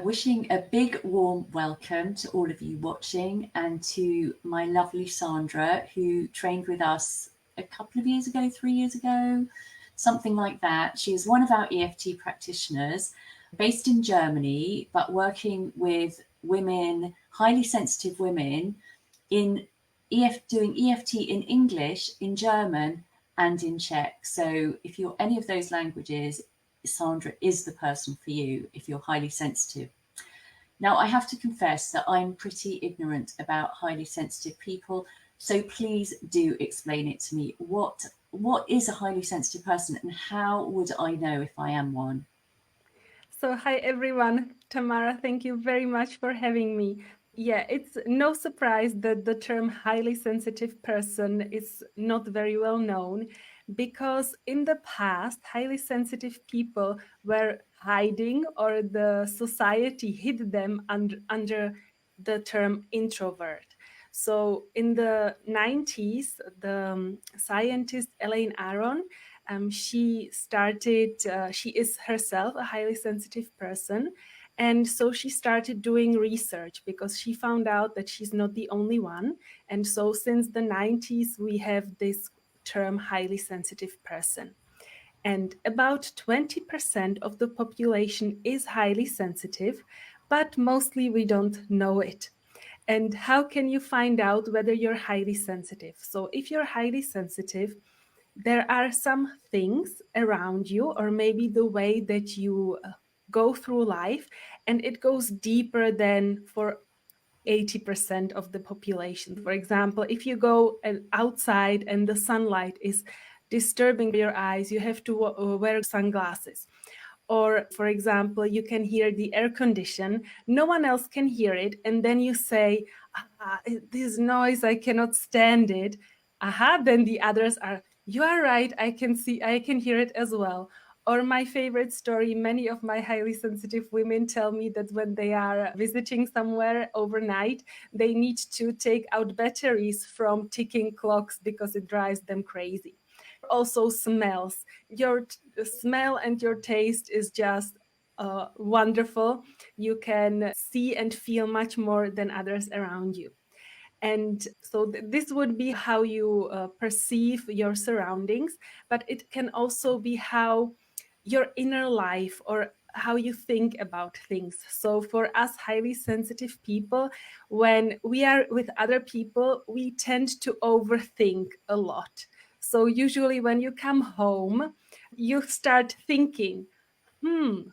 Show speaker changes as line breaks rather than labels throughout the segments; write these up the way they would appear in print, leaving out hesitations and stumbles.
Wishing a big warm welcome to all of you watching and to my lovely Sandra, who trained with us a couple of years ago, 3 years ago, something like that. She is one of our EFT practitioners based in Germany, but working with women, highly sensitive women, in doing EFT in English, in German, and in Czech. So if you're any of those languages, Sandra is the person for you if you're highly sensitive. Now, I have to confess that I'm pretty ignorant about highly sensitive people, so please do explain it to me. What is a highly sensitive person, and how would I know if I am one?
So, hi everyone. Tamara, thank you very much for having me. Yeah, it's no surprise that the term highly sensitive person is not very well known because in the past, highly sensitive people were hiding, or the society hid them under the term introvert. So in the 90s, the scientist Elaine Aron, she is herself a highly sensitive person. And so she started doing research because she found out that she's not the only one. And so since the 90s, we have this term highly sensitive person. And about 20% of the population is highly sensitive, but mostly we don't know it. And how can you find out whether you're highly sensitive? So if you're highly sensitive, there are some things around you, or maybe the way that you go through life, and it goes deeper than for 80% of the population. For example, if you go outside and the sunlight is disturbing your eyes, you have to wear sunglasses. Or, for example, you can hear the air condition, no one else can hear it, and then you say, this noise, I cannot stand it. Then the others are, you are right, I can hear it as well. Or my favorite story, many of my highly sensitive women tell me that when they are visiting somewhere overnight, they need to take out batteries from ticking clocks because it drives them crazy. Also smells. Your smell and your taste is just wonderful. You can see and feel much more than others around you. And so this would be how you perceive your surroundings, but it can also be how your inner life, or how you think about things. So for us highly sensitive people, when we are with other people, we tend to overthink a lot. So usually when you come home, you start thinking,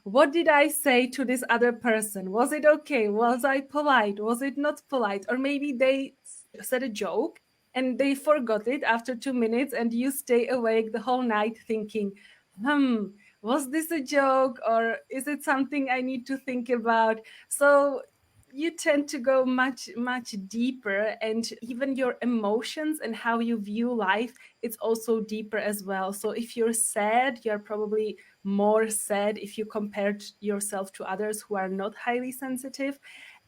what did I say to this other person? Was it okay? Was I polite? Was it not polite? Or maybe they said a joke and they forgot it after 2 minutes, and you stay awake the whole night thinking, was this a joke, or is it something I need to think about? So you tend to go much, much deeper, and even your emotions and how you view life, it's also deeper as well. So if you're sad, you're probably more sad if you compare yourself to others who are not highly sensitive.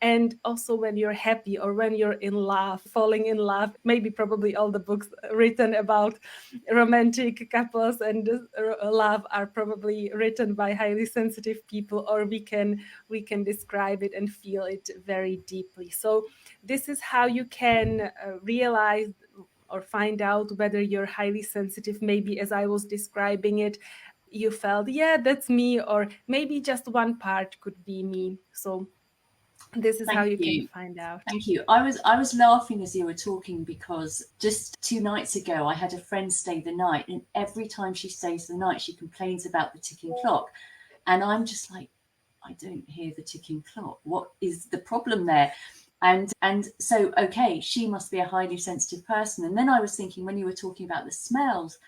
And also when you're happy, or when you're in love, falling in love, maybe probably all the books written about romantic couples and love are probably written by highly sensitive people, or we can describe it and feel it very deeply. So this is how you can realize or find out whether you're highly sensitive. Maybe as I was describing it, you felt, yeah, that's me, or maybe just one part could be me. So this is how
Thank
you can
you.
find out.
Thank you. I was laughing as you were talking because just 2 nights ago I had a friend stay the night, and every time she stays the night she complains about the ticking clock, and I'm just like, I don't hear the ticking clock. What is the problem there? And so okay, she must be a highly sensitive person. And then I was thinking, when you were talking about the smells,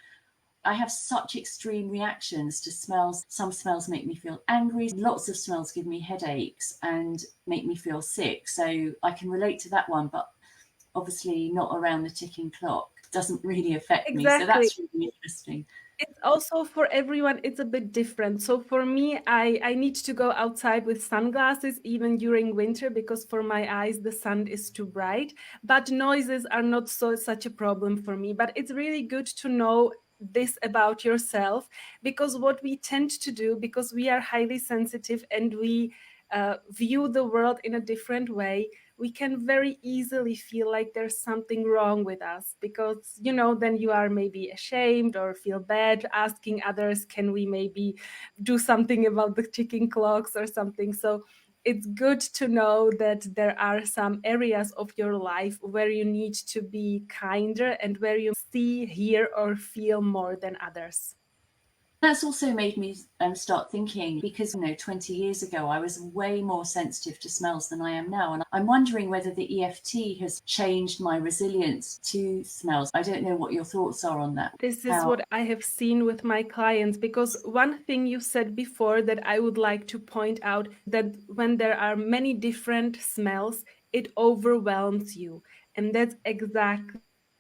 I have such extreme reactions to smells. Some smells make me feel angry. Lots of smells give me headaches and make me feel sick. So I can relate to that one, but obviously not around the ticking clock. It doesn't really affect me. So
Exactly.
that's really interesting.
It's also for everyone, it's a bit different. So for me, I need to go outside with sunglasses even during winter, because for my eyes the sun is too bright. But noises are not such a problem for me. But it's really good to know this about yourself, because what we tend to do, because we are highly sensitive and we view the world in a different way, we can very easily feel like there's something wrong with us, because, you know, then you are maybe ashamed or feel bad asking others, can we maybe do something about the ticking clocks or something. So it's good to know that there are some areas of your life where you need to be kinder and where you see, hear, or feel more than others.
That's also made me start thinking, because 20 years ago I was way more sensitive to smells than I am now, and I'm wondering whether the EFT has changed my resilience to smells. I don't know what your thoughts are on that.
This is what I have seen with my clients, because one thing you said before that I would like to point out, that when there are many different smells, it overwhelms you. And that's exactly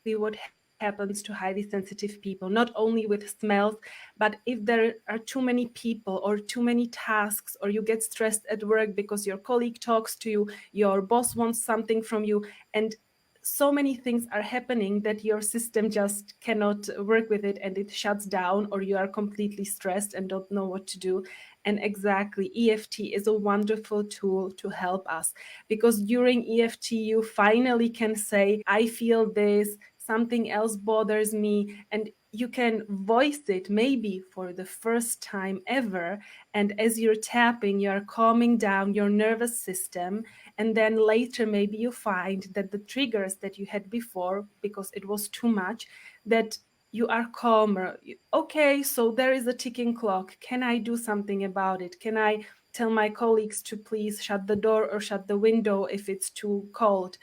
what happens to highly sensitive people, not only with smells, but if there are too many people or too many tasks, or you get stressed at work because your colleague talks to you, your boss wants something from you, and so many things are happening that your system just cannot work with it, and it shuts down, or you are completely stressed and don't know what to do. And exactly, EFT is a wonderful tool to help us, because during EFT you finally can say, I feel this, something else bothers me, and you can voice it maybe for the first time ever. And as you're tapping, you're calming down your nervous system. And then later, maybe you find that the triggers that you had before, because it was too much, that you are calmer. Okay, so there is a ticking clock. Can I do something about it? Can I tell my colleagues to please shut the door or shut the window if it's too cold?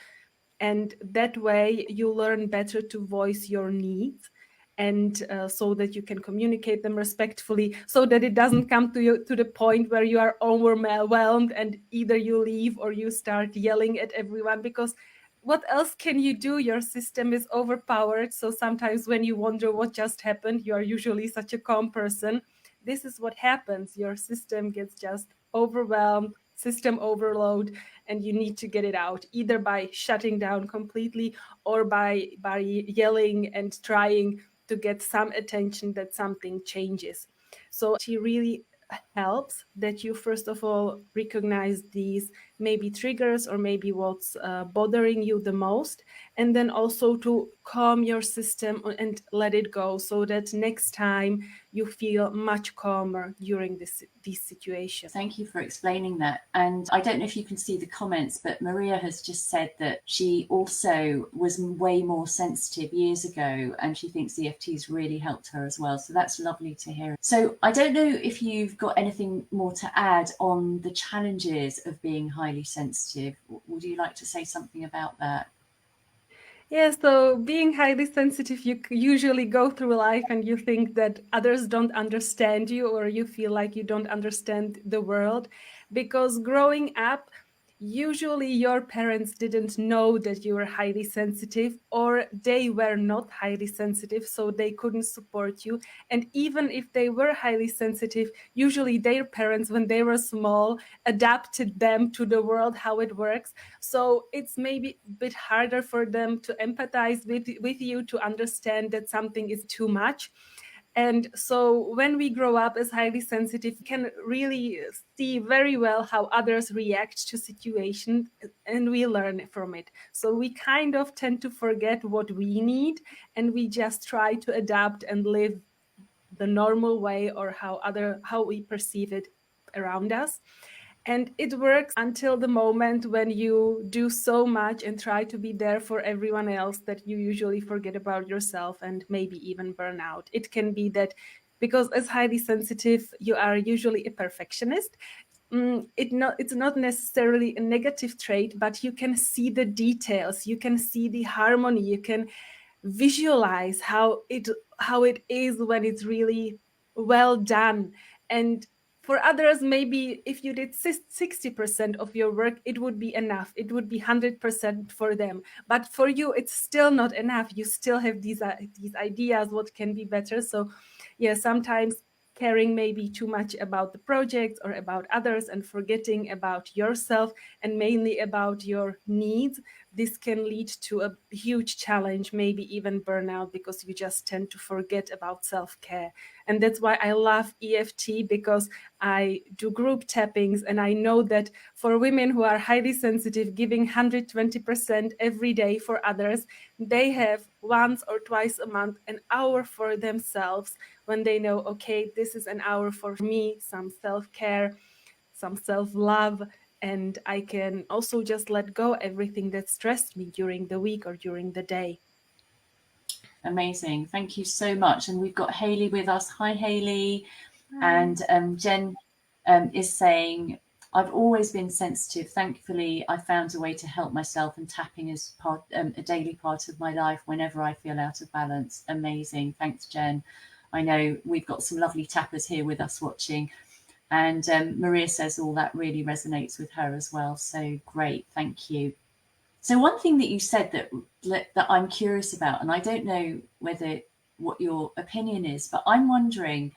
And that way you learn better to voice your needs, and so that you can communicate them respectfully, so that it doesn't come to the point where you are overwhelmed and either you leave or you start yelling at everyone, because what else can you do? Your system is overpowered. So sometimes when you wonder what just happened, you are usually such a calm person. This is what happens. Your system gets just overwhelmed, system overload, and you need to get it out, either by shutting down completely or by yelling and trying to get some attention that something changes. So she really helps that you first of all recognize these maybe triggers or maybe what's bothering you the most, and then also to calm your system and let it go, so that next time you feel much calmer during these situations.
Thank you for explaining that. And I don't know if you can see the comments, but Maria has just said that she also was way more sensitive years ago, and she thinks EFT's really helped her as well. So that's lovely to hear. So I don't know if you've got anything more to add on the challenges of being highly sensitive. Would you like to say something about that?
Yeah, so being highly sensitive, you usually go through life and you think that others don't understand you, or you feel like you don't understand the world, because growing up, usually your parents didn't know that you were highly sensitive, or they were not highly sensitive, so they couldn't support you. And even if they were highly sensitive, usually their parents, when they were small, adapted them to the world, how it works. So it's maybe a bit harder for them to empathize with you, to understand that something is too much. And so when we grow up as highly sensitive, we can really see very well how others react to situations, and we learn from it. So we kind of tend to forget what we need, and we just try to adapt and live the normal way, or how we perceive it around us. And it works until the moment when you do so much and try to be there for everyone else that you usually forget about yourself and maybe even burn out. It can be that because as highly sensitive, you are usually a perfectionist. It's not necessarily a negative trait, but you can see the details, you can see the harmony, you can visualize how it is when it's really well done. And for others, maybe if you did 60% of your work, it would be enough. It would be 100% for them. But for you, it's still not enough. You still have these ideas what can be better. So yeah, sometimes caring maybe too much about the projects or about others and forgetting about yourself and mainly about your needs, this can lead to a huge challenge, maybe even burnout, because you just tend to forget about self-care. And that's why I love EFT, because I do group tappings, and I know that for women who are highly sensitive, giving 120% every day for others, they have once or twice a month an hour for themselves when they know, okay, this is an hour for me, some self-care, some self-love, and I can also just let go everything that stressed me during the week or during the day.
Amazing. Thank you so much. And we've got Hayley with us. Hi, Hayley.
Hi.
And Jen is saying, I've always been sensitive. Thankfully, I found a way to help myself, and tapping is part a daily part of my life whenever I feel out of balance. Amazing. Thanks, Jen. I know we've got some lovely tappers here with us watching. And Maria says all that really resonates with her as well. So great. Thank you. So one thing that you said that I'm curious about, and I don't know what your opinion is, but I'm wondering,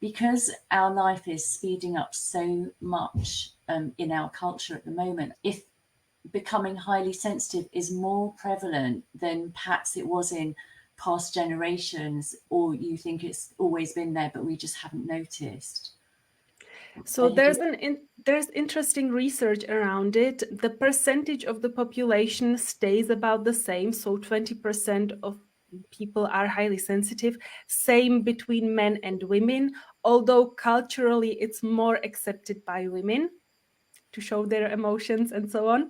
because our life is speeding up so much in our culture at the moment, if becoming highly sensitive is more prevalent than perhaps it was in past generations, or you think it's always been there but we just haven't noticed.
So there's interesting research around it. The percentage of the population stays about the same. So 20% of people are highly sensitive, same between men and women, although culturally it's more accepted by women to show their emotions and so on.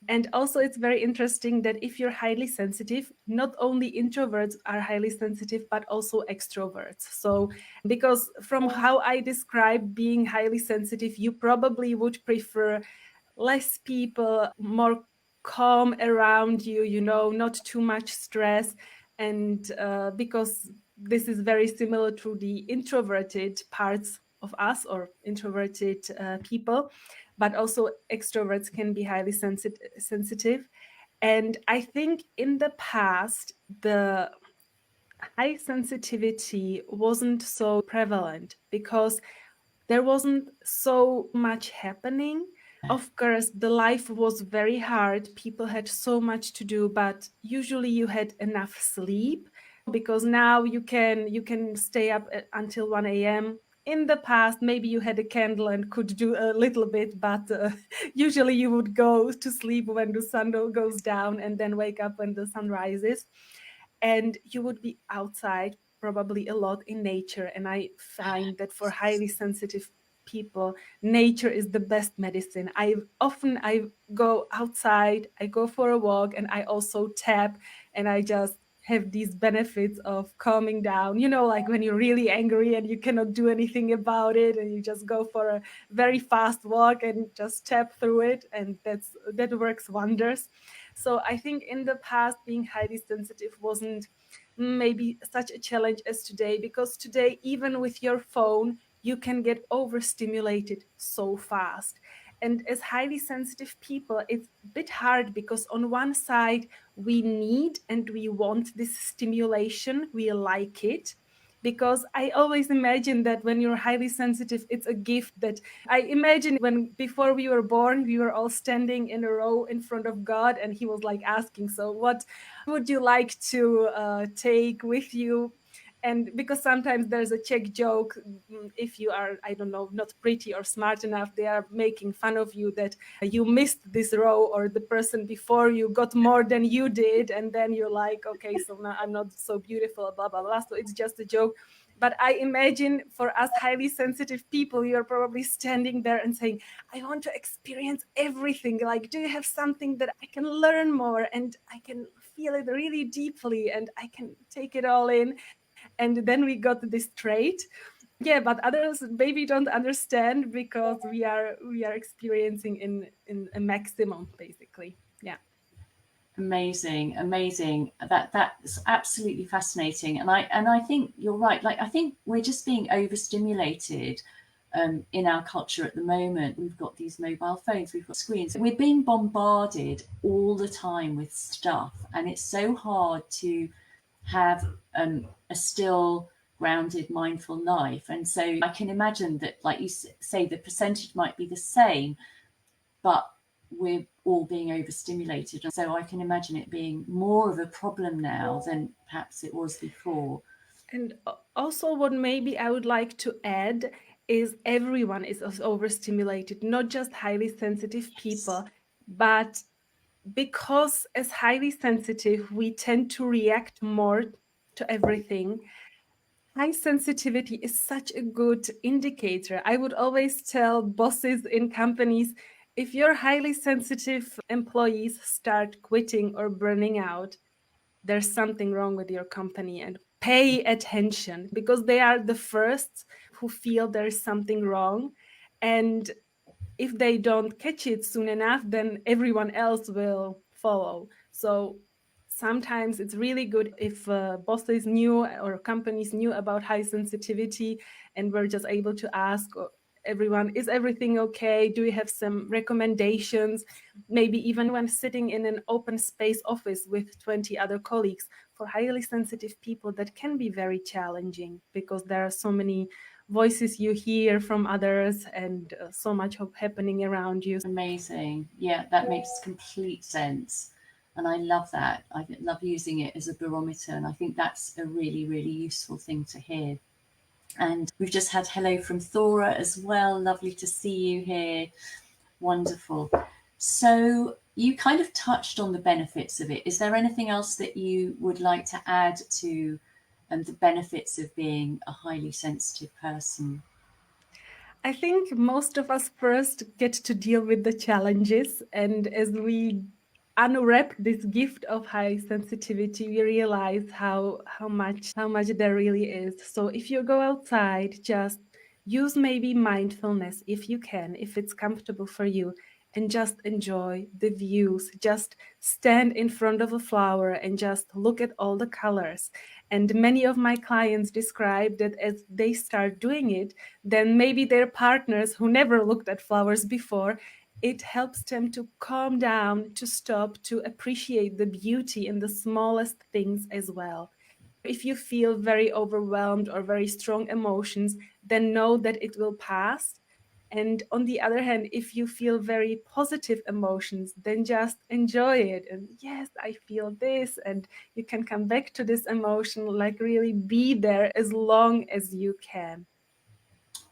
And also, it's very interesting that if you're highly sensitive, not only introverts are highly sensitive, but also extroverts. So, because from how I describe being highly sensitive, you probably would prefer less people, more calm around you, you know, not too much stress. And because this is very similar to the introverted parts of us or introverted people, but also extroverts can be highly sensitive. And I think in the past, the high sensitivity wasn't so prevalent because there wasn't so much happening. Of course, the life was very hard. People had so much to do, but usually you had enough sleep, because now you can stay up until 1 a.m. In the past, maybe you had a candle and could do a little bit, but usually you would go to sleep when the sun goes down and then wake up when the sun rises. And you would be outside probably a lot in nature. And I find that for highly sensitive people, nature is the best medicine. I go outside, I go for a walk, and I also tap, and I just have these benefits of calming down, you know, like when you're really angry and you cannot do anything about it, and you just go for a very fast walk and just tap through it, and that works wonders. So I think in the past, being highly sensitive wasn't maybe such a challenge as today, because today, even with your phone, you can get overstimulated so fast. And as highly sensitive people, it's a bit hard, because on one side, we need and we want this stimulation, we like it. Because I always imagine that when you're highly sensitive, it's a gift that I imagine when before we were born, we were all standing in a row in front of God, and he was like asking, so what would you like to take with you? And because sometimes there's a Czech joke, if you are, I don't know, not pretty or smart enough, they are making fun of you that you missed this row, or the person before you got more than you did. And then you're like, okay, so now I'm not so beautiful, blah, blah, blah. So it's just a joke. But I imagine for us highly sensitive people, you're probably standing there and saying, I want to experience everything. Like, do you have something that I can learn more and I can feel it really deeply and I can take it all in? And then we got this trait. Yeah, but others maybe don't understand, because we are experiencing in a maximum, basically. Yeah.
Amazing. That's absolutely fascinating. And I think you're right. Like, I think we're just being overstimulated in our culture at the moment. We've got these mobile phones, we've got screens. We're being bombarded all the time with stuff, and it's so hard to have a still grounded, mindful life. And so I can imagine that, like you say, the percentage might be the same, but we're all being overstimulated. So I can imagine it being more of a problem now than perhaps it was before.
And also, what maybe I would like to add is everyone is overstimulated, not just highly sensitive people, but because as highly sensitive, we tend to react more to everything. High sensitivity is such a good indicator. I would always tell bosses in companies, if your highly sensitive employees start quitting or burning out, there's something wrong with your company, and pay attention, because they are the first who feel there's something wrong. And if they don't catch it soon enough, then everyone else will follow. So sometimes it's really good if bosses knew or companies knew about high sensitivity and were just able to ask everyone, is everything okay? Do you have some recommendations? Maybe even when sitting in an open space office with 20 other colleagues, for highly sensitive people, that can be very challenging because there are so many voices you hear from others and so much happening around you.
Amazing. Yeah, that makes complete sense. And I love that. I love using it as a barometer. And I think that's a really, really useful thing to hear. And we've just had hello from Thora as well. Lovely to see you here. Wonderful. So you kind of touched on the benefits of it. Is there anything else that you would like to add to the benefits of being a highly sensitive person?
I think most of us first get to deal with the challenges, and as we unwrap this gift of high sensitivity, we realize how much there really is. So if you go outside, just use maybe mindfulness if you can, if it's comfortable for you, and just enjoy the views. Just stand in front of a flower and just look at all the colors. And many of my clients describe that as they start doing it, then maybe their partners who never looked at flowers before, it helps them to calm down, to stop, to appreciate the beauty in the smallest things as well. If you feel very overwhelmed or very strong emotions, then know that it will pass. And on the other hand, if you feel very positive emotions, then just enjoy it. And yes, I feel this. And you can come back to this emotion, like really be there as long as you can.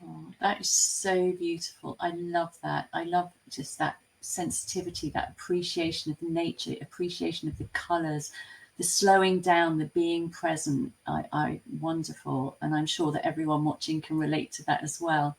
Oh, that is so beautiful. I love that. I love just that sensitivity, that appreciation of nature, appreciation of the colors, the slowing down, the being present. I wonderful, and I'm sure that everyone watching can relate to that as well.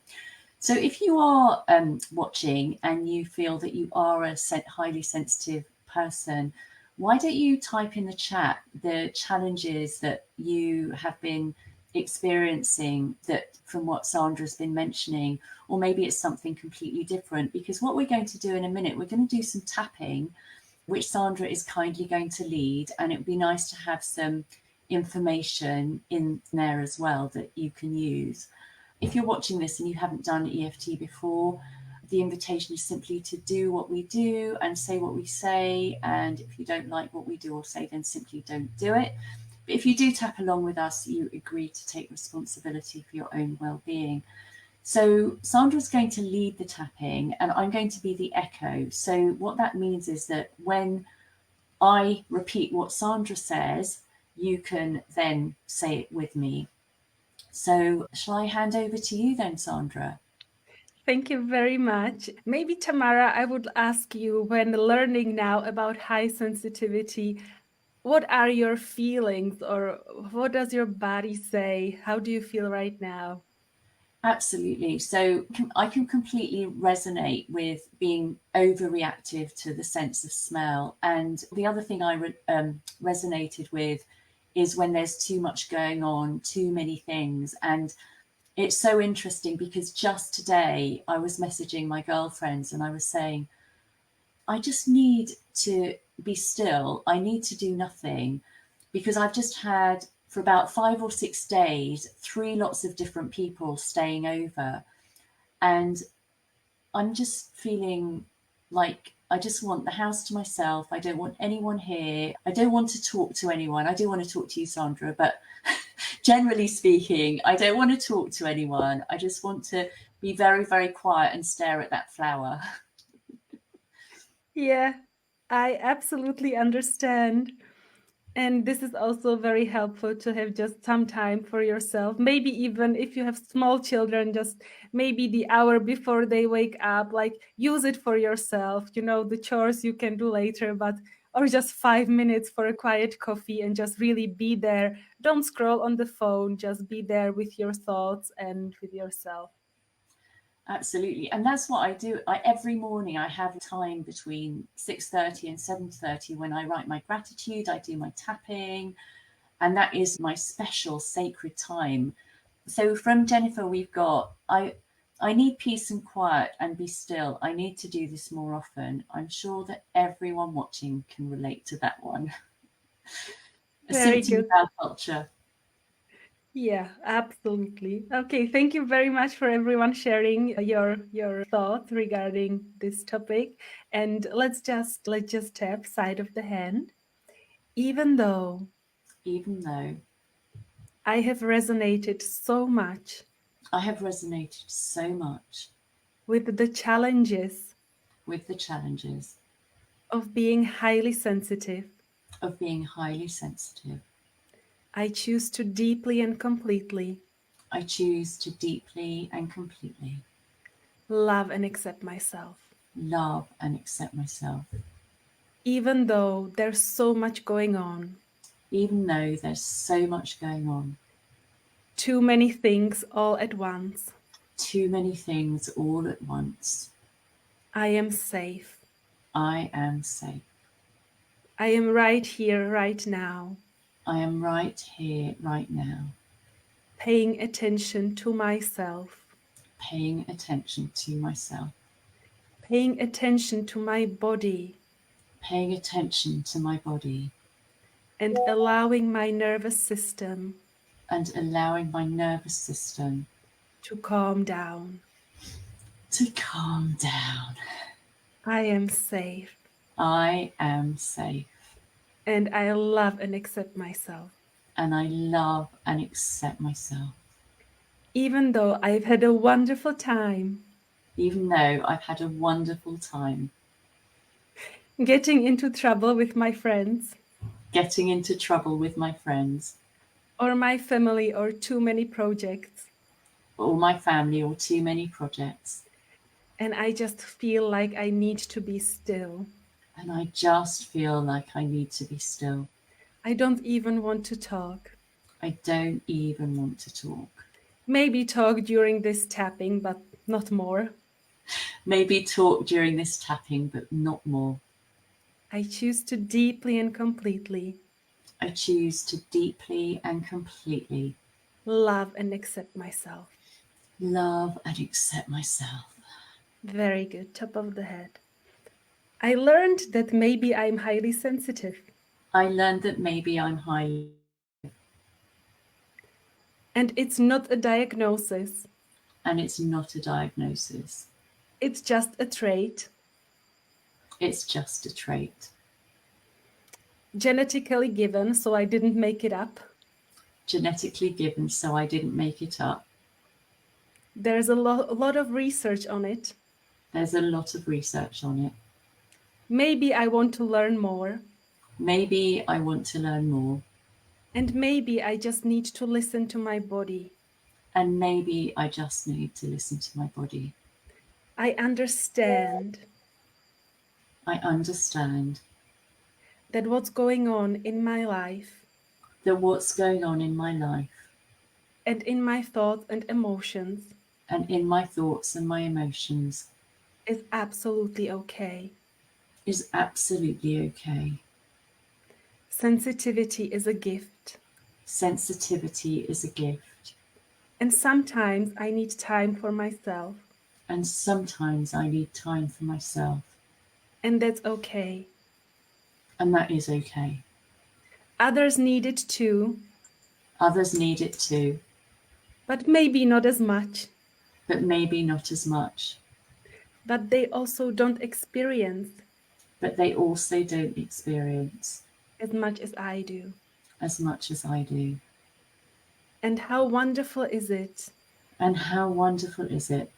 So, if you are watching and you feel that you are a highly sensitive person, why don't you type in the chat the challenges that you have been experiencing, that from what Sandra's been mentioning, or maybe it's something completely different? Because what we're going to do in a minute, we're going to do some tapping, which Sandra is kindly going to lead, and it would be nice to have some information in there as well that you can use. If you're watching this and you haven't done EFT before, the invitation is simply to do what we do and say what we say. And if you don't like what we do or say, then simply don't do it. But if you do tap along with us, you agree to take responsibility for your own well-being. So Sandra's going to lead the tapping and I'm going to be the echo. So what that means is that when I repeat what Sandra says, you can then say it with me. So shall I hand over to you then, Sandra?
Thank you very much. Maybe, Tamara, I would ask you, when learning now about high sensitivity, what are your feelings, or what does your body say? How do you feel right now?
Absolutely. So I can completely resonate with being overreactive to the sense of smell. And the other thing I resonated with is when there's too much going on, too many things. And it's so interesting because just today I was messaging my girlfriends and I was saying, I just need to be still. I need to do nothing because I've just had, for about 5 or 6 days, 3 lots of different people staying over. And I'm just feeling like I just want the house to myself. I don't want anyone here. I don't want to talk to anyone. I do want to talk to you, Sandra, but Generally speaking, I don't want to talk to anyone. I just want to be very, very quiet and stare at that flower.
Yeah, I absolutely understand. And this is also very helpful to have just some time for yourself. Maybe even if you have small children, just maybe the hour before they wake up, like use it for yourself, the chores you can do later, or just 5 minutes for a quiet coffee and just really be there. Don't scroll on the phone, just be there with your thoughts and with yourself.
Absolutely. And that's what I do. Every morning I have time between 6:30 and 7:30 when I write my gratitude, I do my tapping, and that is my special sacred time. So from Jennifer, we've got I need peace and quiet and be still. I need to do this more often. I'm sure that everyone watching can relate to that one. A
Very
symptom of
good.
our culture.
Yeah, absolutely. Okay, thank you very much for everyone sharing your thoughts regarding this topic. And let's just tap side of the hand. Even though
Even though
I have resonated so much
I have resonated so much
with the challenges
with the challenges
of being highly sensitive,
of being highly sensitive,
I choose to deeply and completely
I choose to deeply and completely
love and accept myself.
love and accept myself,
Even though there's so much going on,
even though there's so much going on,
too many things all at once.
too many things all at once.
I am safe.
I am safe.
I am right here, right now,
I am right here, right now,
paying attention to myself,
paying attention to myself,
paying attention to my body,
paying attention to my body,
and allowing my nervous system
and allowing my nervous system
to calm down.
to calm down.
I am safe,
I am safe,
and I love and accept myself.
and I love and accept myself,
Even though I've had a wonderful time
even though I've had a wonderful time
getting into trouble with my friends
getting into trouble with my friends
or my family or too many projects,
or my family or too many projects,
and I just feel like I need to be still.
and I just feel like I need to be still.
I don't even want to talk.
I don't even want to talk.
Maybe talk during this tapping, but not more.
Maybe talk during this tapping, but not more.
I choose to deeply and completely
I choose to deeply and completely
love and accept myself.
love and accept myself.
Very good, top of the head. I learned that maybe I'm highly sensitive,
I learned that maybe I'm highly,
and it's not a diagnosis.
and it's not a diagnosis.
It's just a trait,
It's just a trait.
genetically given, so I didn't make it up.
Genetically given, so I didn't make it up.
There's a lot of research on it.
There's a lot of research on it.
Maybe I want to learn more,
Maybe I want to learn more,
and maybe I just need to listen to my body.
and maybe I just need to listen to my body.
I understand
I understand
that what's going on in my life
that what's going on in my life
and in my thoughts and emotions
and in my thoughts and my emotions
is absolutely okay.
is absolutely okay.
Sensitivity is a gift,
Sensitivity is a gift,
and sometimes I need time for myself,
and sometimes I need time for myself,
and that's okay.
and that is okay.
Others need it too,
Others need it too,
but maybe not as much.
but maybe not as much.
But they also don't experience
But they also don't experience
as much as I do.
as much as I do.
And how wonderful is it
And how wonderful is it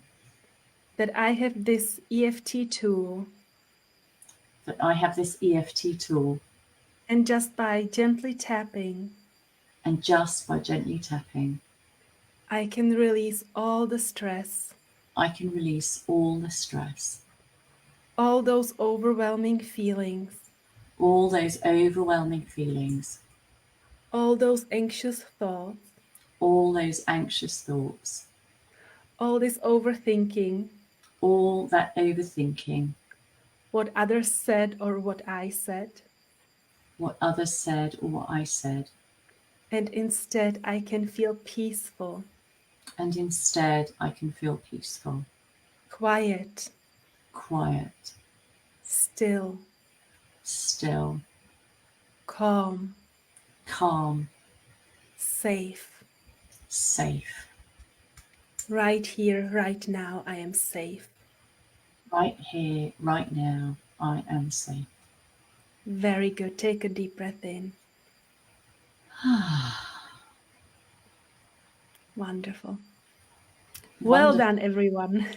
that I have this EFT tool,
that I have this EFT tool,
and just by gently tapping,
and just by gently tapping,
I can release all the stress,
I can release all the stress,
all those overwhelming feelings,
all those overwhelming feelings,
all those anxious thoughts,
all those anxious thoughts,
all this overthinking,
all that overthinking,
what others said or what I said.
what others said or what I said.
And instead, I can feel peaceful,
And instead, I can feel peaceful,
quiet,
quiet,
still,
still,
calm,
calm,
safe.
safe.
Right here, right now, I am safe.
Right here, right now, I am safe.
Very good. Take a deep breath in. Wonderful. Well
Wonderful.
done, everyone.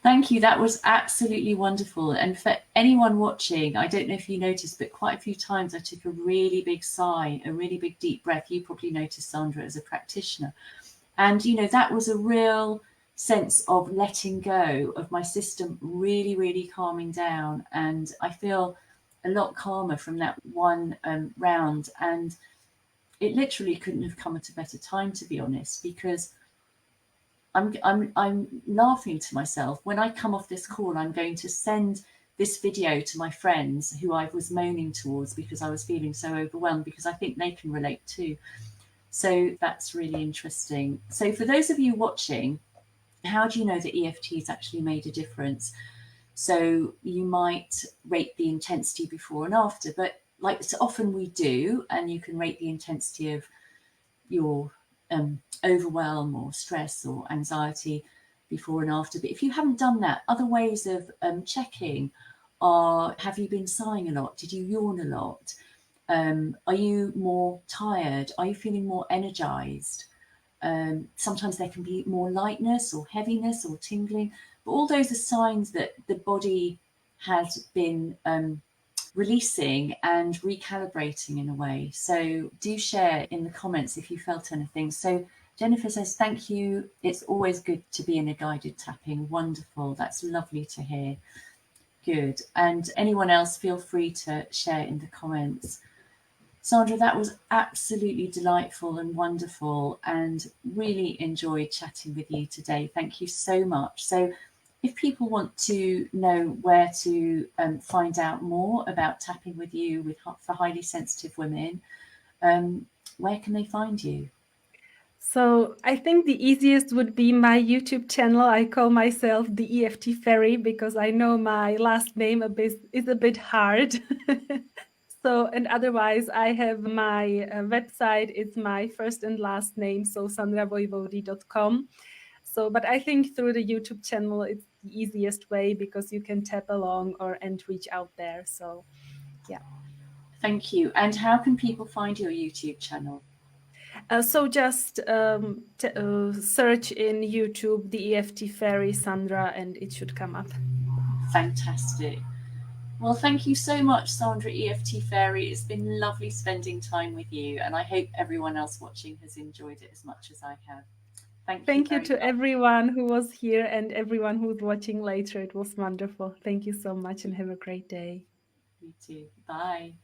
Thank you. That was absolutely wonderful. And for anyone watching, I don't know if you noticed, but quite a few times I took a really big sigh, a really big deep breath. You probably noticed, Sandra, as a practitioner. And, that was a real sense of letting go of my system, really, really calming down. And I feel a lot calmer from that one round. And it literally couldn't have come at a better time, to be honest, because I'm laughing to myself. When I come off this call, I'm going to send this video to my friends who I was moaning towards because I was feeling so overwhelmed, because I think they can relate too. So that's really interesting. So for those of you watching, how do you know that EFT has actually made a difference? So you might rate the intensity before and after, but like so often we do, and you can rate the intensity of your overwhelm or stress or anxiety before and after. But if you haven't done that, other ways of checking are: have you been sighing a lot? Did you yawn a lot? Are you more tired? Are you feeling more energized? Sometimes there can be more lightness or heaviness or tingling, but all those are signs that the body has been releasing and recalibrating in a way. So do share in the comments if you felt anything. So Jennifer says, thank you. It's always good to be in a guided tapping. Wonderful. That's lovely to hear. Good. And anyone else, feel free to share in the comments. Sandra, that was absolutely delightful and wonderful, and really enjoyed chatting with you today. Thank you so much. So if people want to know where to find out more about tapping with you for highly sensitive women, where can they find you?
So I think the easiest would be my YouTube channel. I call myself the EFT Fairy because I know my last name is a bit hard. So, and otherwise I have my website. It's my first and last name, so sandrawoiwode.com. So, but I think through the YouTube channel, it's the easiest way because you can tap along and reach out there. So, yeah.
Thank you. And how can people find your YouTube channel?
So just search in YouTube the EFT Fairy Sandra and it should come up.
Fantastic. Well, thank you so much, Sandra EFT Fairy. It's been lovely spending time with you, and I hope everyone else watching has enjoyed it as much as I have.
Thank you to
much.
everyone who was here and everyone who's watching later. It was wonderful. Thank you so much and have a great day.
You too. Bye.